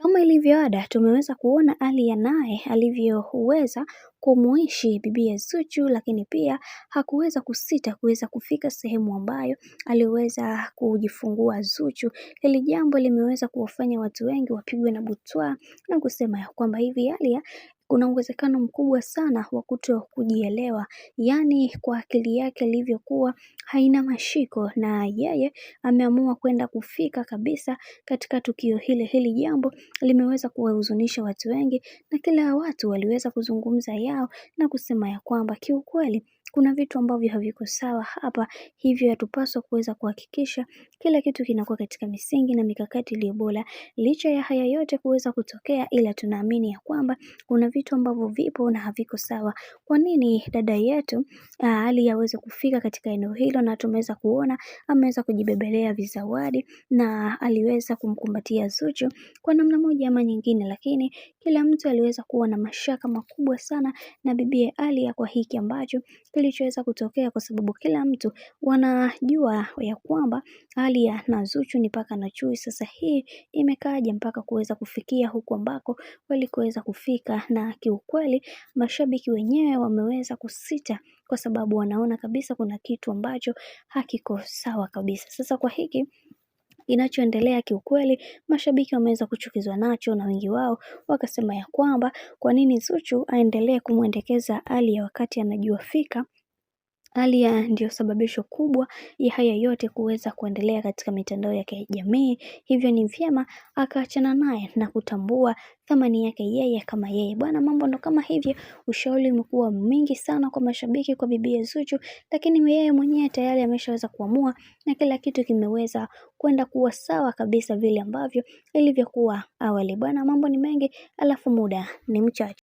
Kama ilivyo ada, tumeweza kuona Aaliyah naye alivyoweza kumuishi bibiye Zuchu, lakini pia hakuweza kusita kuweza kufika sehemu ambayo aliweza kujifungua Zuchu. Hili jambo limeweza kuwafanya watu wengi wapigwe na butwaa na kusema ya kwamba hivi Aaliyah kuna uwezekano mkubwa sana wa kutokujielewa, yaani kwa akili yake ilivyokuwa haina mashiko, na yeye ameamua kwenda kufika kabisa katika tukio hili. Hili jambo limeweza kuwahuzunisha watu wengi, na kila watu waliweza kuzungumza yao na kusema ya kwamba kiukweli kuna vitu ambavyo haviko sawa hapa, hivyo yatupaswa kuweza kuhakikisha kila kitu kinakuwa katika misingi na mikakati iliyo bora. Licha ya haya yote kuweza kutokea, ila tunaamini ya kwamba kuna vitu ambavyo vipo na haviko sawa. Kwa nini dada yetu Aaliyah aweze kufika katika eneo hilo, na tumeweza kuona ameweza kujibebelea vizawadi na aliweza kumkumbatia Zuchu kwa namna moja ama nyingine, lakini kila mtu aliweza kuwa na mashaka makubwa sana na bibiye Aaliyah kwa hiki ambacho kilichoweza kutokea, kwa sababu kila mtu wanajua ya kwamba Aaliyah na Zuchu ni paka na chui. Sasa hii imekaaje mpaka kuweza kufikia huku ambako walikuweza kufika, na kiukweli mashabiki wenyewe wameweza kusita kwa sababu wanaona kabisa kuna kitu ambacho hakiko sawa kabisa. Sasa kwa hiki kinachoendelea, kiukweli mashabiki wameweza kuchukizwa nacho, na wengi wao wakasema ya kwamba kwa nini Zuchu aendelee kumwendekeza Aaliyah wakati anajua fika Aaliyah ndio sababisho kubwa ya haya yote kuweza kuendelea katika mitandao ya kijamii. Hivyo ni vyema akaachana naye na kutambua thamani yake yeye kama yeye. Bwana, mambo ndo kama hivyo. Ushauri umekuwa mingi sana kwa mashabiki kwa bibiye Zuchu, lakini yeye mwenyewe tayari ameshaweza kuamua na kila kitu kimeweza kwenda kuwa sawa kabisa vile ambavyo ilivyokuwa awali. Bwana, mambo ni mengi alafu muda ni mchache.